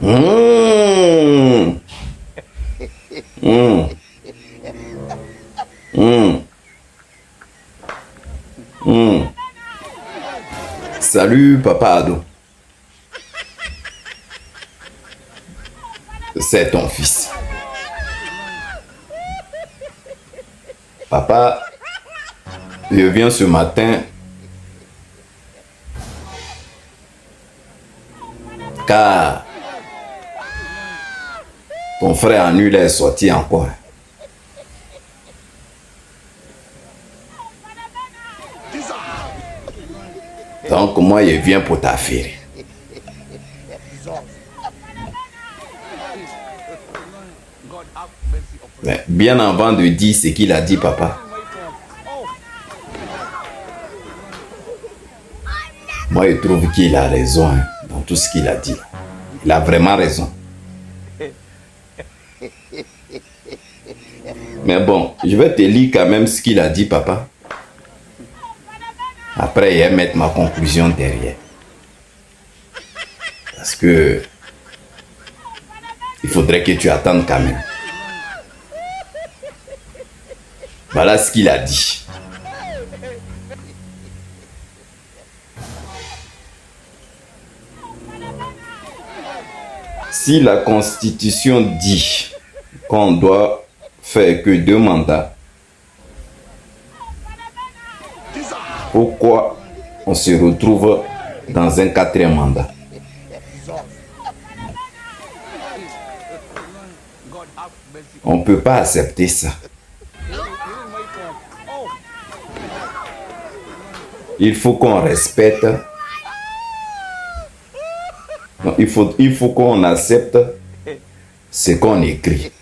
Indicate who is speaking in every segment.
Speaker 1: Mmh. Mmh. Mmh. Mmh. Salut, Papa Ado. C'est ton fils. Papa, je viens ce matin car ton frère Anul est sorti encore. Donc moi, je viens pour t'affaire. Mais bien avant de dire ce qu'il a dit, papa, moi, je trouve qu'il a raison dans tout ce qu'il a dit. Il a vraiment raison. Mais bon, je vais te lire quand même ce qu'il a dit, papa. Après, je vais mettre ma conclusion derrière. Parce que il faudrait que tu attendes quand même. Voilà ce qu'il a dit. Si la Constitution dit qu'on doit faire que 2 mandats, pourquoi on se retrouve dans un 4e mandat? On ne peut pas accepter ça. Il faut qu'on respecte. Non, il faut qu'on accepte ce qu'on écrit.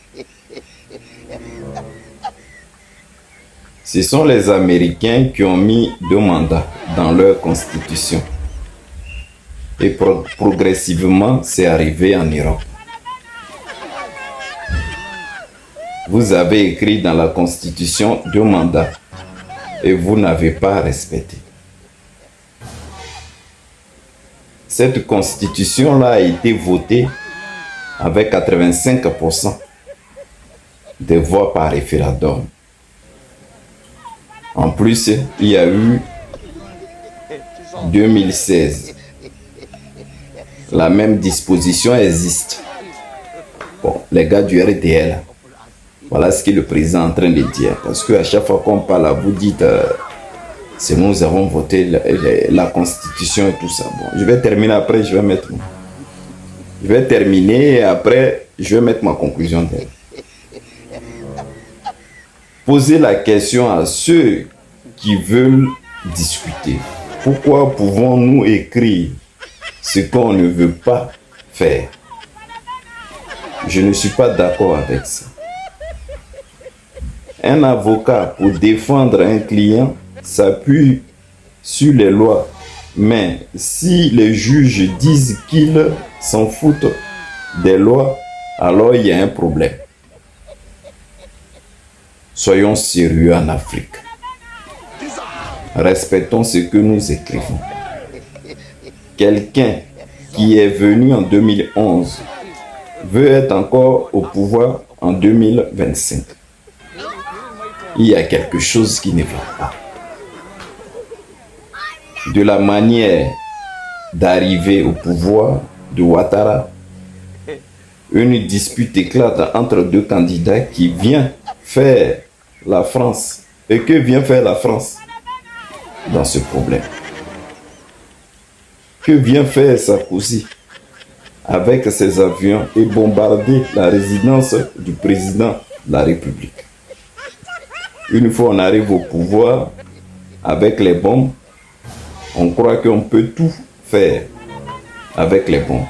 Speaker 1: Ce sont les Américains qui ont mis 2 mandats dans leur constitution. Et progressivement, c'est arrivé en Europe. Vous avez écrit dans la constitution 2 mandats et vous n'avez pas respecté. Cette constitution-là a été votée avec 85% des voix par référendum. En plus, il y a eu 2016. La même disposition existe. Bon, les gars du RDL, voilà ce que le président est en train de dire. Parce qu'à chaque fois qu'on parle, vous dites c'est nous avons voté la constitution et tout ça. Bon, je vais terminer après, je vais terminer et après, je vais mettre ma conclusion derrière. Posez la question à ceux qui veulent discuter. Pourquoi pouvons-nous écrire ce qu'on ne veut pas faire? Je ne suis pas d'accord avec ça. Un avocat, pour défendre un client, s'appuie sur les lois. Mais si les juges disent qu'ils s'en foutent des lois, alors il y a un problème. Soyons sérieux en Afrique. Respectons ce que nous écrivons. Quelqu'un qui est venu en 2011 veut être encore au pouvoir en 2025. Il y a quelque chose qui ne va pas. De la manière d'arriver au pouvoir de Ouattara, une dispute éclate entre 2 candidats qui viennent faire la France. Et que vient faire la France dans ce problème? Que vient faire Sarkozy avec ses avions et bombarder la résidence du président de la République? Une fois on arrive au pouvoir avec les bombes, on croit qu'on peut tout faire avec les bombes.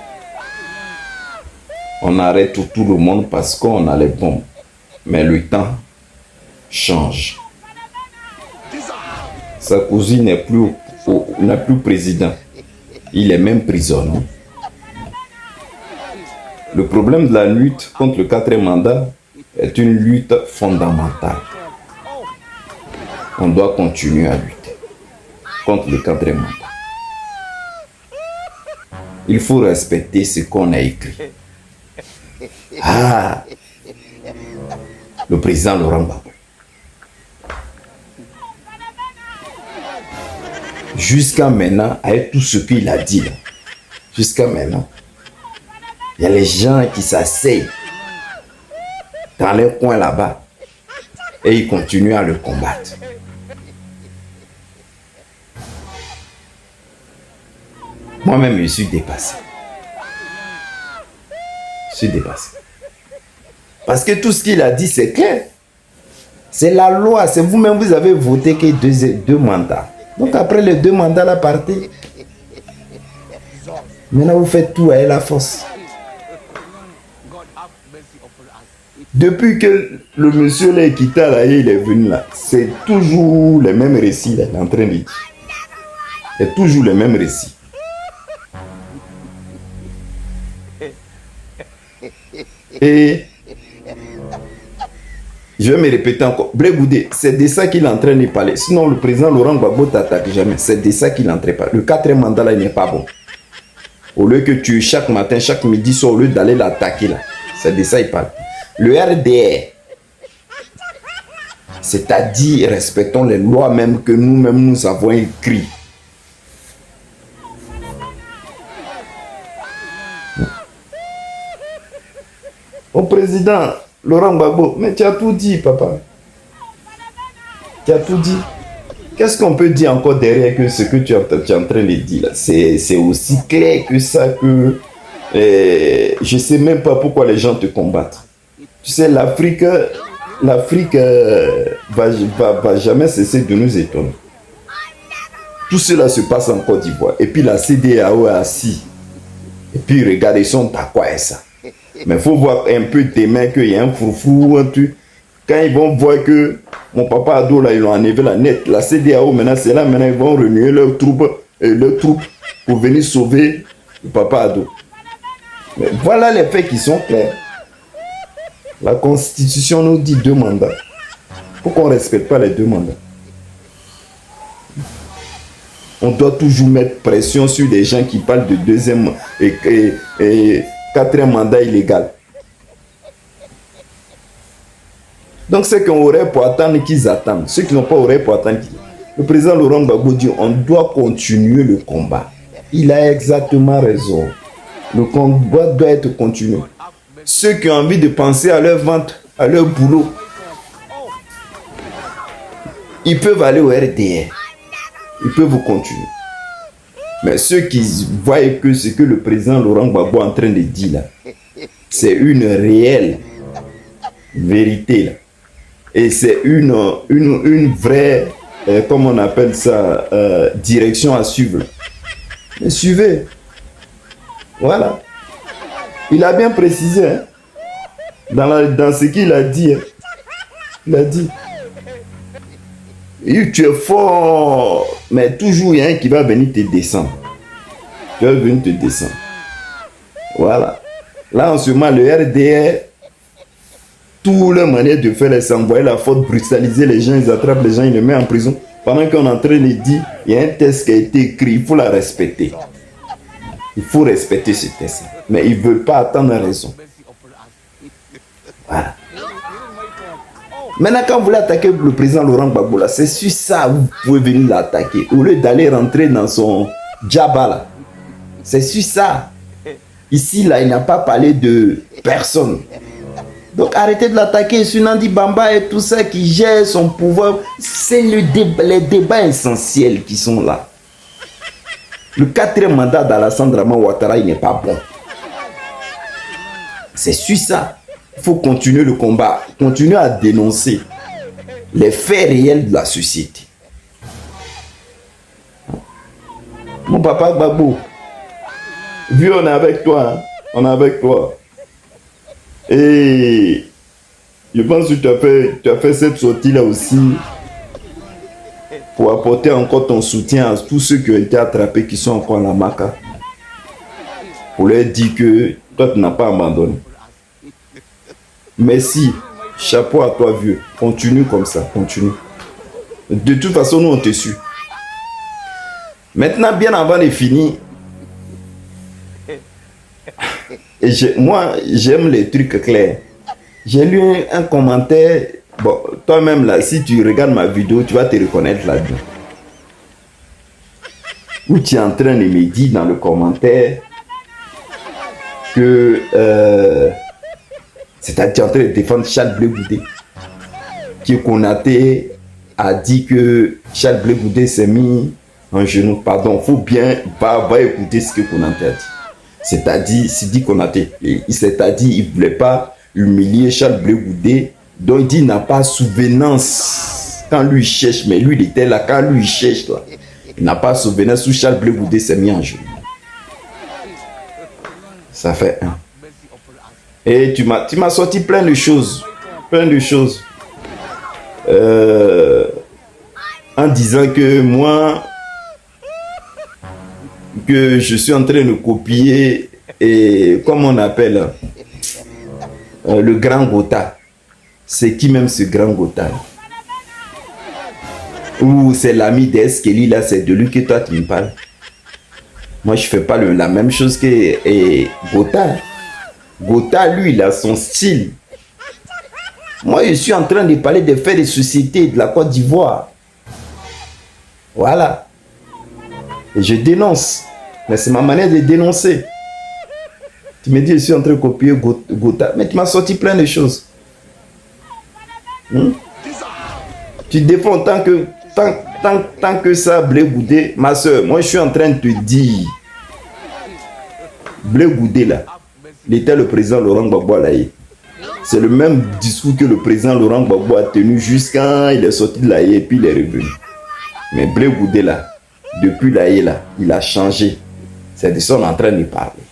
Speaker 1: On arrête tout le monde parce qu'on a les bombes. Mais le temps change. Sarkozy n'est plus président. Il est même prisonnier. Le problème de la lutte contre le 4e mandat est une lutte fondamentale. On doit continuer à lutter contre le 4e mandat. Il faut respecter ce qu'on a écrit. Ah, le président Laurent Gbagbo. Jusqu'à maintenant, avec tout ce qu'il a dit, jusqu'à maintenant, il y a les gens qui s'asseyent dans leur coin là-bas et ils continuent à le combattre. Moi-même, je suis dépassé. Je suis dépassé. Parce que tout ce qu'il a dit, c'est clair. C'est la loi. C'est vous-même, vous avez voté que deux mandats. Donc après les 2 mandats, la partie. Maintenant, vous faites tout à la force. Depuis que le monsieur l'a quitté là, il est venu là, c'est toujours les mêmes récits là, il est en train de dire. C'est toujours les mêmes récits. Et je vais me répéter encore. Blé Goudé, c'est de ça qu'il est en train de parler. Sinon, le président Laurent Gbagbo t'attaque jamais. C'est de ça qu'il est en train de parler. Le 4e mandat là, il n'est pas bon. Au lieu que tu, chaque matin, chaque midi, au lieu d'aller l'attaquer là. C'est de ça qu'il parle. Le RDR, c'est-à-dire respectons les lois même que nous-mêmes nous avons écrites. Au président Laurent Gbagbo, mais tu as tout dit, papa. Tu as tout dit. Qu'est-ce qu'on peut dire encore derrière que ce que tu es en train de dire là? C'est aussi clair que ça que je ne sais même pas pourquoi les gens te combattent. Tu sais, l'Afrique va jamais cesser de nous étonner. Tout cela se passe en Côte d'Ivoire. Et puis la CEDEAO est assis. Et puis regardez, ils sont à quoi est ça? Mais il faut voir un peu demain qu'il y a un fourfou, un truc. Quand ils vont voir que mon papa Ado, là, ils l'ont enlevé la net. La CEDEAO, maintenant, c'est là, maintenant, ils vont renouer leurs troupes pour venir sauver le papa Ado. Mais voilà les faits qui sont clairs. La Constitution nous dit 2 mandats. Pourquoi on ne respecte pas les 2 mandats? On doit toujours mettre pression sur des gens qui parlent de 2e et 4e mandat illégal. Donc, ceux qui ont oreille pour attendre, qu'ils attendent. Ceux qui n'ont pas oreille pour attendre, le président Laurent Gbagbo dit on doit continuer le combat. Il a exactement raison. Le combat doit être continué. Ceux qui ont envie de penser à leur vente, à leur boulot, ils peuvent aller au RDR. Ils peuvent continuer. Mais ceux qui voient que ce que le président Laurent Gbagbo est en train de dire là, c'est une réelle vérité là. Et c'est une vraie, comment on appelle ça, direction à suivre. Mais suivez. Voilà. Il a bien précisé, hein, dans ce qu'il a dit. Hein. Il a dit. Tu es fort, mais toujours il y a un qui va venir te descendre. Tu vas venir te descendre. Voilà. Là, en ce moment, le RDR, toutes les manières de faire, c'est envoyer la faute, brutaliser les gens, ils attrapent les gens, ils les mettent en prison. Pendant qu'on est en train de dire, il y a un test qui a été écrit, il faut la respecter. Il faut respecter ce test. Mais ils ne veulent pas attendre raison. Voilà. Maintenant, quand vous voulez attaquer le président Laurent Gbagbo, c'est sur ça que vous pouvez venir l'attaquer. Au lieu d'aller rentrer dans son djaba là. C'est sur ça. Ici, là, il n'a pas parlé de personne. Donc, arrêtez de l'attaquer sur Nandi Bamba et tout ça qui gère son pouvoir. C'est les débats essentiels qui sont là. Le 4e mandat d'Alassane Draman Ouattara, il n'est pas bon. C'est sur ça. Il faut continuer le combat, continuer à dénoncer les faits réels de la société. Mon papa Gbagbo, vu on est avec toi, hein? On est avec toi. Et je pense que tu as fait cette sortie-là aussi pour apporter encore ton soutien à tous ceux qui ont été attrapés, qui sont encore à la Maca. Pour leur dire que toi, tu n'as pas abandonné. Merci. Chapeau à toi, vieux. Continue comme ça. Continue. De toute façon, nous, on te suit. Maintenant, bien avant de finir, Et moi, j'aime les trucs clairs. J'ai lu un commentaire. Bon, toi-même, là, si tu regardes ma vidéo, tu vas te reconnaître là-dedans. Où tu es en train de me dire dans le commentaire que... c'est-à-dire tu es en train de défendre Charles Blé Goudé. Que Konaté a dit que Charles Blé Goudé s'est mis en genou. Pardon, il faut bien va écouter ce que Konaté a dit. C'est-à-dire, Sidi Konaté, c'est-à-dire, il ne voulait pas humilier Charles Blé Goudé, donc il dit il n'a pas souvenance quand lui il cherche, mais lui il était là, quand lui il cherche là, il n'a pas souvenance où Charles Blé Goudé s'est mis en genou. Ça fait un. Et tu m'as sorti plein de choses, en disant que moi, que je suis en train de copier, et comme on appelle le grand Gotha. C'est qui même ce grand Gotha? Ou c'est l'ami d'Eskeli là, c'est de lui que toi tu me parles? Moi je fais pas la même chose que Gotha. Gotha lui il a son style. Moi je suis en train de parler des faits de société de la Côte d'Ivoire. Voilà. Et je dénonce. Mais c'est ma manière de dénoncer. Tu me dis je suis en train de copier Gotha. Mais tu m'as sorti plein de choses. Tu défends tant que ça, Blé Goudé. Ma soeur, moi je suis en train de te dire. Blé Goudé là, il était le président Laurent Gbagbo à l'Aïe. C'est le même discours que le président Laurent Gbagbo a tenu jusqu'à il est sorti de l'Aïe et puis il est revenu. Mais Blé Goudé là, depuis l'Aïe là, il a changé. C'est de ça qu'on est en train de parler.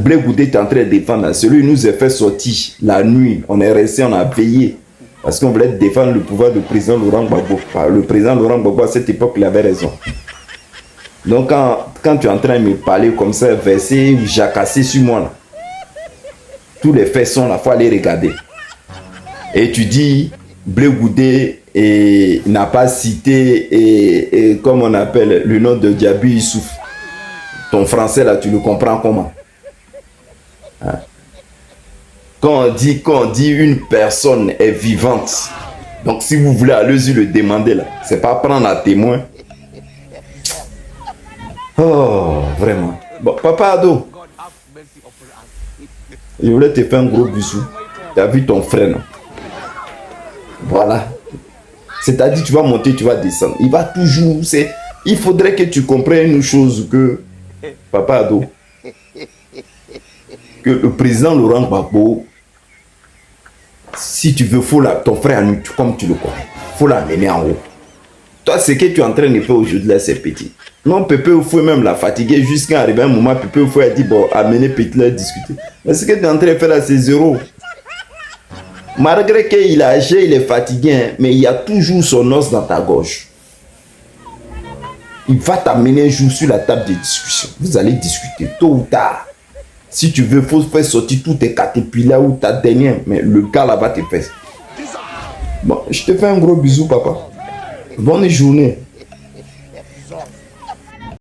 Speaker 1: Blé Goudé est en train de défendre. Celui qui nous a fait sortir la nuit. On est resté, on a veillé. Parce qu'on voulait défendre le pouvoir du président Laurent Gbagbo. Le président Laurent Gbagbo, à cette époque, il avait raison. Donc, quand tu es en train de me parler comme ça, verser ou jacasser sur moi, là, tous les faits sont là, il faut aller regarder. Et tu dis, Blé Goudé n'a pas cité, et comme on appelle le nom de Diaby Issouf. Ton français là, tu le comprends comment? Hein? Quand on dit une personne est vivante, donc si vous voulez aller le demander là, c'est pas prendre à témoin. Oh, vraiment. Bon, Papa Ado, je voulais te faire un gros bisou. Tu as vu ton frère, non? Voilà. C'est-à-dire, tu vas monter, tu vas descendre. Il va toujours. Il faudrait que tu comprennes une chose que, Papa Ado, que le président Laurent Gbagbo, si tu veux, ton frère, comme tu le connais, il faut l'amener en haut. Toi, ce que tu es en train de faire aujourd'hui, là, c'est petit. Non, Pépé, il faut même la fatiguer jusqu'à arriver un moment, Pépé, il faut dire, bon, amener Petit là, discuter. Mais ce que tu es en train de faire là, c'est zéro. Malgré qu'il est âgé, il est fatigué, hein, mais il y a toujours son os dans ta gorge. Il va t'amener un jour sur la table de discussion. Vous allez discuter, tôt ou tard. Si tu veux, il faut faire sortir tous tes caterpillars ou ta dernière. Mais le gars là va te faire. Bon, je te fais un gros bisou, papa. Bonne journée.